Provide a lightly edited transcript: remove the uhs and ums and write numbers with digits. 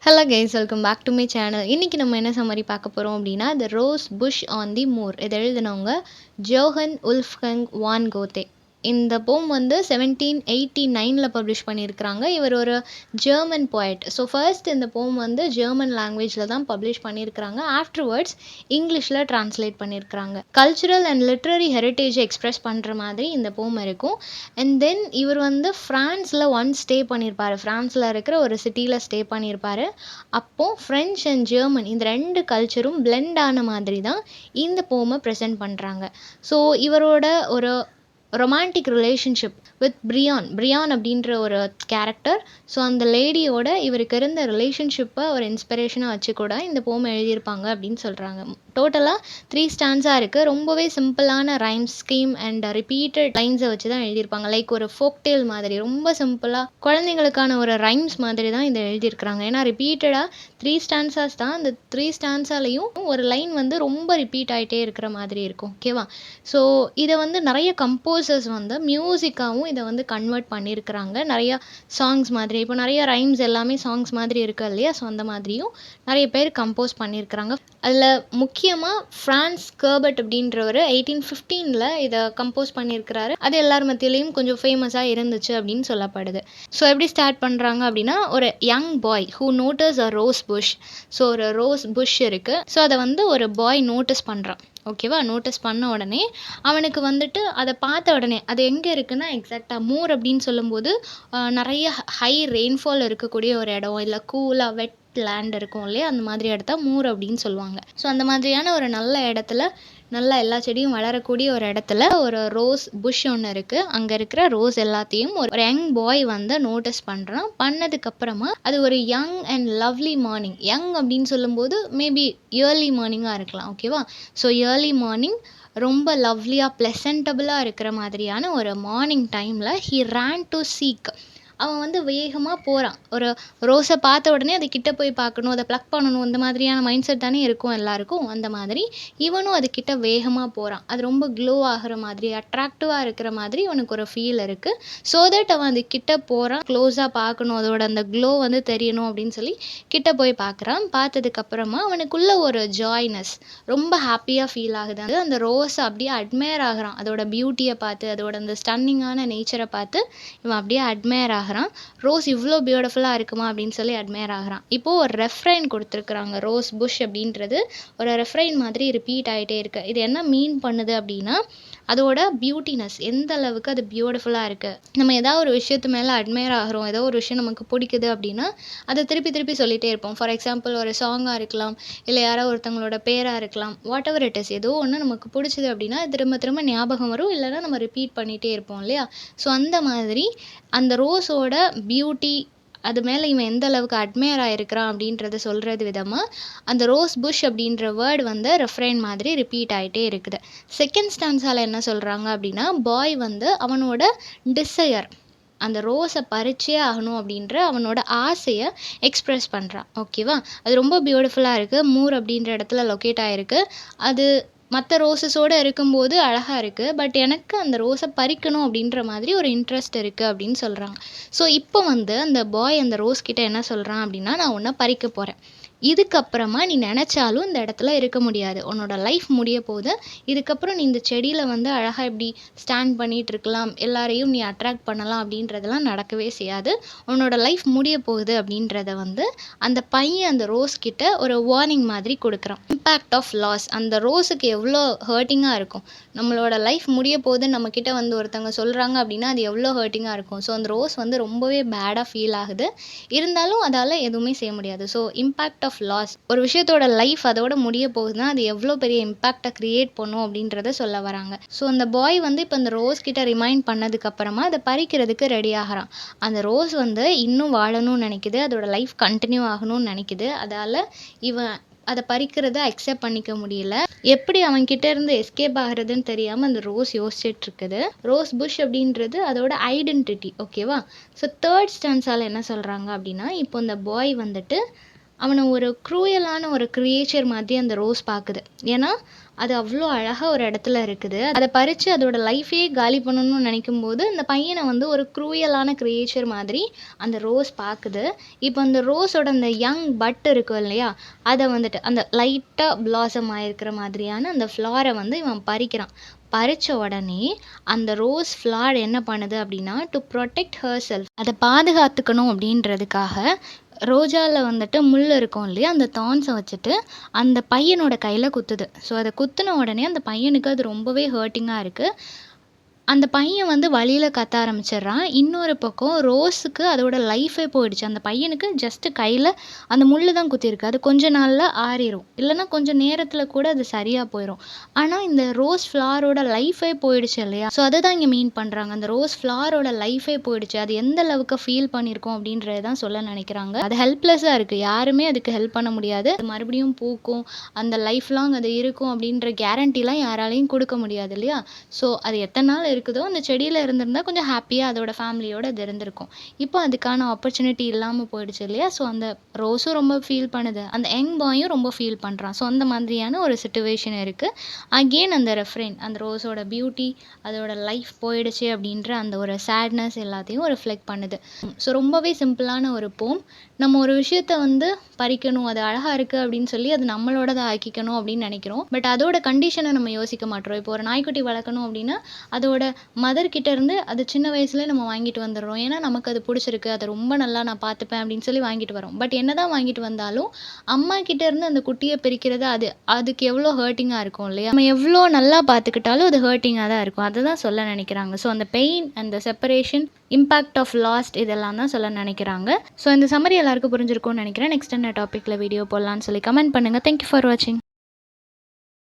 Hello guys, welcome back to my channel. இன்றைக்கி நம்ம என்ன சம்மரி பார்க்க போகிறோம் அப்படின்னா, the rose bush on the moor. இதை எழுதினவங்க ஜோஹன் உல்ஃப்கங் வான் கோத்தே. இந்த போம் வந்து 1789 பப்ளிஷ் பண்ணியிருக்கிறாங்க. இவர் ஒரு ஜெர்மன் போய்ட். ஸோ ஃபர்ஸ்ட் இந்த போம் வந்து ஜெர்மன் லாங்குவேஜில் தான் பப்ளிஷ் பண்ணியிருக்கிறாங்க. ஆஃப்டர்வர்ட்ஸ் இங்கிலீஷில் ட்ரான்ஸ்லேட் பண்ணியிருக்கிறாங்க. கல்ச்சுரல் அண்ட் லிட்ரரி ஹெரிட்டேஜை எக்ஸ்ப்ரெஸ் பண்ணுற மாதிரி இந்த போம் இருக்கும். அண்ட் தென் இவர் வந்து ஃப்ரான்ஸில் ஸ்டே பண்ணியிருப்பார். ஃப்ரான்ஸில் இருக்கிற ஒரு சிட்டியில் ஸ்டே பண்ணியிருப்பார். அப்போது ஃப்ரெஞ்ச் அண்ட் ஜெர்மன் இந்த ரெண்டு கல்ச்சரும் பிளெண்ட் ஆன மாதிரி தான் இந்த போமை ப்ரெசென்ட் பண்ணுறாங்க. ஸோ இவரோட ஒரு ரொமான்டிக் ரிலேஷன்ஷிப் வித் பிரியான் அப்படின்ற ஒரு கேரக்டர். ஸோ அந்த லேடியோட இவருக்கு இருந்த ரிலேஷன்ஷிப்பை ஒரு இன்ஸ்பிரேஷனாக வச்சு கூட இந்த போமை எழுதியிருப்பாங்க அப்படின்னு சொல்கிறாங்க. டோட்டலாக 3 ஸ்டான்ஸாக இருக்குது. ரொம்பவே சிம்பிளான ரைம் ஸ்கீம் அண்ட் ரிப்பீட்டட் லைன்ஸை வச்சு தான் எழுதியிருப்பாங்க. லைக் ஒரு ஃபோக் டேல் மாதிரி ரொம்ப சிம்பிளாக குழந்தைங்களுக்கான ஒரு ரைம்ஸ் மாதிரி தான் இதை எழுதியிருக்கிறாங்க. ஏன்னா ரிப்பீட்டடாக 3 ஸ்டான்ஸாஸ் தான். அந்த 3 ஸ்டான்ஸாலையும் ஒரு லைன் வந்து ரொம்ப ரிப்பீட் ஆகிட்டே இருக்கிற மாதிரி இருக்கும். ஓகேவா? ஸோ இதை வந்து நிறைய கம்போசர்ஸ் வந்து மியூசிக்காகவும் இதை வந்து கன்வெர்ட் பண்ணியிருக்கிறாங்க. நிறைய சாங்ஸ் மாதிரி, இப்போ நிறைய ரைம்ஸ் எல்லாமே சாங்ஸ் மாதிரி இருக்குது இல்லையா? ஸோ அந்த மாதிரியும் நிறைய பேர் கம்போஸ் பண்ணியிருக்கிறாங்க. அதில் முக்கியமாக ஃப்ரான்ஸ் கர்பட் அப்படின்றவர் 1815 இதை கம்போஸ் பண்ணியிருக்கிறாரு. அது எல்லார் மத்தியிலையும் கொஞ்சம் ஃபேமஸாக இருந்துச்சு அப்படின்னு சொல்லப்படுது. ஸோ எப்படி ஸ்டார்ட் பண்ணுறாங்க அப்படின்னா, ஒரு young boy who notices a rose bush. So ஒரு ரோஸ் புஷ் இருக்குது. ஸோ அதை வந்து ஒரு பாய் நோட்டீஸ் பண்ணுறான். ஓகேவா? நோட்டீஸ் பண்ண உடனே அவனுக்கு வந்துட்டு அதை பார்த்த உடனே அது எங்கே இருக்குன்னா, எக்ஸாக்டாக மூர் அப்படின்னு சொல்லும்போது நிறைய ஹை ரெயின்ஃபால் இருக்கக்கூடிய ஒரு இடம், இல்லை கூலாக வெட் லேண்ட் இருக்கும் இல்லையா? அந்த மாதிரி இடத்த மூர் அப்படின்னு சொல்லுவாங்க. ஸோ அந்த மாதிரியான ஒரு நல்ல இடத்துல, நல்லா எல்லா செடியும் வளரக்கூடிய ஒரு இடத்துல ஒரு ரோஸ் புஷ் ஒன்று இருக்குது. அங்கே இருக்கிற ரோஸ் எல்லாத்தையும் ஒரு யங் பாய் வந்து நோட்டீஸ் பண்ணுறான். பண்ணதுக்கப்புறமா அது ஒரு young and lovely morning. Young அப்படின்னு சொல்லும்போது மேபி ஏர்லி மார்னிங்காக இருக்கலாம். ஓகேவா? ஸோ ஏர்லி மார்னிங் ரொம்ப லவ்லியாக ப்ளசன்டபுளாக இருக்கிற மாதிரியான ஒரு மார்னிங் டைமில் ஹி ரேன் டு சீக். அவன் வந்து வேகமாக போகிறான். ஒரு ரோஸை பார்த்த உடனே அதை கிட்ட போய் பார்க்கணும், அதை ப்ளக் பண்ணணும், இந்த மாதிரியான மைண்ட் செட் தானே இருக்கும் எல்லாருக்கும். அந்த மாதிரி இவனும் அதுக்கிட்ட வேகமாக போகிறான். அது ரொம்ப க்ளோ ஆகிற மாதிரி, அட்ராக்டிவாக இருக்கிற மாதிரி இவனுக்கு ஒரு ஃபீல் இருக்குது. ஸோ தட் அவன் அது கிட்ட போகிறான். க்ளோஸாக பார்க்கணும், அதோட அந்த க்ளோ வந்து தெரியணும் அப்படின்னு சொல்லி கிட்ட போய் பார்க்குறான். பார்த்ததுக்கப்புறமா அவனுக்குள்ள ஒரு ஜாய்னஸ், ரொம்ப ஹாப்பியாக ஃபீல் ஆகுது. அது அந்த ரோஸை அப்படியே அட்மையர் ஆகிறான். அதோட பியூட்டியை பார்த்து, அதோட அந்த ஸ்டன்னிங்கான நேச்சரை பார்த்து இவன் அப்படியே அட்மையர் ஆகிறான். ரோஸ் இவ்வளோ பியூட்டிஃபுல்லாக இருக்குமா அப்படின்னு சொல்லி அட்மையர் ஆகிறான். இப்போது ஒரு ரெஃப்ரைன் கொடுத்துருக்குறாங்க. ரோஸ் புஷ் அப்படின்றது ஒரு ரெஃப்ரைன் மாதிரி ரிப்பீட் ஆகிட்டே இருக்கு. இது என்ன மீன் பண்ணுது அப்படின்னா, அதோட பியூட்டினஸ், எந்த அளவுக்கு அது பியூட்டிஃபுல்லாக இருக்குது. நம்ம ஏதாவது ஒரு விஷயத்து மேலே அட்மையர் ஆகிறோம், ஏதோ ஒரு விஷயம் நமக்கு பிடிக்குது அப்படின்னா அதை திருப்பி திருப்பி சொல்லிகிட்டே இருப்போம். ஃபார் எக்ஸாம்பிள் ஒரு சாங்காக இருக்கலாம், இல்லை யாரோ ஒருத்தவங்களோட பேராக இருக்கலாம், வாட் எவர் இட் இஸ். ஏதோ ஒன்று நமக்கு பிடிச்சது அப்படின்னா திரும்ப திரும்ப ஞாபகம் வரும், இல்லைன்னா நம்ம ரிப்பீட் பண்ணிகிட்டே இருப்போம் இல்லையா? ஸோ அந்த மாதிரி அந்த ரோஸோட பியூட்டி, அது மேலே இவன் எந்த அளவுக்கு அட்மையர் ஆகிருக்கிறான் அப்படின்றத சொல்கிறது விதமாக அந்த ரோஸ் புஷ் அப்படின்ற வேர்டு வந்து ரெஃப்ரைன் மாதிரி ரிப்பீட் ஆகிட்டே இருக்குது. செகண்ட் ஸ்டான்ஸால் என்ன சொல்கிறாங்க அப்படின்னா, பாய் வந்து அவனோட டிசையர், அந்த ரோஸை பறிச்சே ஆகணும் அப்படின்ற அவனோட ஆசையை எக்ஸ்ப்ரெஸ் பண்ணுறான். ஓகேவா? அது ரொம்ப பியூட்டிஃபுல்லாக இருக்குது. மூர் அப்படின்ற இடத்துல லொக்கேட் ஆகிருக்கு. அது மற்ற ரோஸஸோடு இருக்கும்போது அழகாக இருக்குது. பட் எனக்கு அந்த ரோஸை பறிக்கணும் அப்படின்ற மாதிரி ஒரு இன்ட்ரெஸ்ட் இருக்குது அப்படின்னு சொல்கிறாங்க. ஸோ இப்போ வந்து அந்த பாய் அந்த ரோஸ் கிட்ட என்ன சொல்கிறான் அப்படின்னா, நான் உன்னை பறிக்க போகிறேன். இதுக்கப்புறமா நீ நினச்சாலும் இந்த இடத்துல இருக்க முடியாது. உன்னோட லைஃப் முடிய போகுது. இதுக்கப்புறம் நீ இந்த செடியில் வந்து அழகாக இப்படி ஸ்டாண்ட் பண்ணிகிட்டு இருக்கலாம், எல்லாரையும் நீ அட்ராக்ட் பண்ணலாம் அப்படின்றதெல்லாம் நடக்கவே செய்யாது. உன்னோட லைஃப் முடிய போகுது அப்படின்றத வந்து அந்த பையன் அந்த ரோஸ் கிட்ட ஒரு வார்னிங் மாதிரி கொடுக்குறான். Impact of loss. அந்த ரோஸுக்கு எவ்வளோ ஹர்ட்டிங்காக இருக்கும். நம்மளோட லைஃப் முடிய போகுதுன்னு நம்மக்கிட்ட வந்து ஒருத்தவங்க சொல்கிறாங்க அப்படின்னா அது எவ்வளோ ஹர்ட்டிங்காக இருக்கும். ஸோ அந்த ரோஸ் வந்து ரொம்பவே பேடாக ஃபீல் ஆகுது. இருந்தாலும் அதால் எதுவுமே செய்ய முடியாது. ஸோ இம்பேக்ட் ஆஃப் லாஸ், ஒரு விஷயத்தோட லைஃப் அதோட முடிய போகுதுன்னா அது எவ்வளோ பெரிய இம்பேக்டை க்ரியேட் பண்ணும் அப்படின்றத சொல்ல வராங்க. ஸோ அந்த பாய் வந்து இப்போ அந்த ரோஸ் கிட்ட ரிமைண்ட் பண்ணதுக்கப்புறமா அதை பறிக்கிறதுக்கு ரெடி ஆகிறான். அந்த ரோஸ் வந்து இன்னும் வாழணும்னு நினைக்குது, அதோட லைஃப் கண்டினியூ ஆகணும்னு நினைக்குது. அதால் இவன் அதை பறிக்கிறத அக்செப்ட் பண்ணிக்க முடியல. எப்படி அவன்கிட்ட இருந்து எஸ்கேப் ஆகிறதுன்னு தெரியாமல் அந்த ரோஸ் யோசிச்சுட்டு இருக்குது. ரோஸ் புஷ் அப்படின்றது அதோட ஐடென்டிட்டி. ஓகேவா? ஸோ தேர்ட் ஸ்டான்ஸால் என்ன சொல்கிறாங்க அப்படின்னா, இப்போ இந்த பாய் வந்துட்டு அவனை ஒரு க்ரூயலான ஒரு க்ரியேச்சர் மாதிரி அந்த ரோஸ் பார்க்குது. ஏன்னா அது அவ்வளோ அழகாக ஒரு இடத்துல இருக்குது. அதை பறித்து அதோட லைஃபையே காலி பண்ணணும்னு நினைக்கும்போது இந்த பையனை வந்து ஒரு க்ரூயலான கிரியேச்சர் மாதிரி அந்த ரோஸ் பார்க்குது. இப்போ அந்த ரோஸோட அந்த யங் பட் இருக்கும் இல்லையா, அதை வந்துட்டு அந்த லைட்டாக பிளாசம் ஆயிருக்கிற மாதிரியான அந்த ஃப்ளாரை வந்து இவன் பறிக்கிறான். பறித்த உடனே அந்த ரோஸ் ஃப்ளார் என்ன பண்ணுது அப்படின்னா, டு ப்ரொடெக்ட் ஹர் செல்ஃப், அதை பாதுகாத்துக்கணும் அப்படின்றதுக்காக ரோஜாவில் வந்துட்டு முள் இருக்கும் இல்லையா, அந்த தான்ஸை வச்சுட்டு அந்த பையனோட கையில் குத்துது. ஸோ அதை குத்துன உடனே அந்த பையனுக்கு அது ரொம்பவே ஹர்ட்டிங்காக இருக்குது. அந்த பையன் வந்து வலியில் கத்த ஆரம்பிச்சிடுறான். இன்னொரு பக்கம் ரோஸுக்கு அதோட லைஃபே போயிடுச்சு. அந்த பையனுக்கு ஜஸ்ட்டு கையில் அந்த முள் தான் குத்திருக்கு. அது கொஞ்ச நாளில் ஆறிரும், இல்லைன்னா கொஞ்சம் நேரத்தில் கூட அது சரியாக போயிடும். ஆனால் இந்த ரோஸ் ஃப்ளாரோட லைஃபே போயிடுச்சு இல்லையா, ஸோ அதை தான் இங்கே மீன் பண்ணுறாங்க. அந்த ரோஸ் ஃப்ளாரோட லைஃபே போயிடுச்சு, அது எந்த அளவுக்கு ஃபீல் பண்ணியிருக்கோம் அப்படின்றத தான் சொல்ல நினைக்கிறாங்க. அது ஹெல்ப்லெஸ்ஸாக இருக்குது, யாருமே அதுக்கு ஹெல்ப் பண்ண முடியாது. அது மறுபடியும் பூக்கும், அந்த லைஃப் லாங் அது இருக்கும் அப்படின்ற கேரண்டிலாம் யாராலையும் கொடுக்க முடியாது இல்லையா. ஸோ அது எத்தனை நாள் இருக்குதோ அந்த செடியில் இருந்திருந்தா கொஞ்சம் ஹாப்பியாக அதோட ஃபேமிலியோட அது இருந்திருக்கும். இப்போ அதுக்கான ஆப்பர்ச்சுனிட்டி இல்லாமல் போயிடுச்சு இல்லையா. ஸோ அந்த ரோஸும் ரொம்ப ஃபீல் பண்ணுது, அந்த யங் பாயும் ரொம்ப ஃபீல் பண்ணுறான். ஸோ அந்த மாதிரியான ஒரு சிச்சுவேஷன் இருக்குது. அகெயின் அந்த ரெஃப்ரெயின், அந்த ரோஸோட பியூட்டி, அதோட லைஃப் போயிடுச்சு அப்படின்ற அந்த ஒரு சேட்னஸ் எல்லாத்தையும் ரிஃப்ளெக்ட் பண்ணுது. ஸோ ரொம்பவே சிம்பிளான ஒரு போம். நம்ம ஒரு விஷயத்த வந்து பறிக்கணும், அது அழகாக இருக்குது அப்படின்னு சொல்லி அது நம்மளோடதை ஆக்கிக்கணும் அப்படின்னு நினைக்கிறோம். பட் அதோட கண்டிஷனை நம்ம யோசிக்க மாட்டோம். இப்போ ஒரு நாய்க்குட்டி வளர்க்கணும் அப்படின்னா அதோட மதர்கிட்ட இருந்து அது சின்ன வயசுலேயே நம்ம வாங்கிட்டு வந்துடுறோம். ஏன்னா நமக்கு அது பிடிச்சிருக்கு, அதை ரொம்ப நல்லா நான் பார்த்துப்பேன் அப்படின்னு சொல்லி வாங்கிட்டு வரோம். பட் என்ன தான் வாங்கிட்டு வந்தாலும் அம்மா கிட்ட இருந்து அந்த குட்டியை பிரிக்கிறது அதுக்கு எவ்வளோ ஹர்ட்டிங்காக இருக்கும் இல்லையா. நம்ம எவ்வளோ நல்லா பார்த்துக்கிட்டாலும் அது ஹர்ட்டிங்காக தான் இருக்கும். அதை தான் சொல்ல நினைக்கிறாங்க. ஸோ அந்த பெயின், அந்த செப்பரேஷன், இம்பேக்ட் ஆஃப் லாஸ்ட், இதெல்லாம் தான் சொல்ல நினைக்கிறாங்க. ஸோ இந்த சம்மரி எல்லாருக்கும் புரிஞ்சிருக்கும்னு நினைக்கிறேன். நெக்ஸ்ட் என்ன டாப்பிக்கில் வீடியோ போடலான்னு சொல்லி கமெண்ட் பண்ணுங்கள். தேங்க்யூ ஃபார் வாட்சிங்.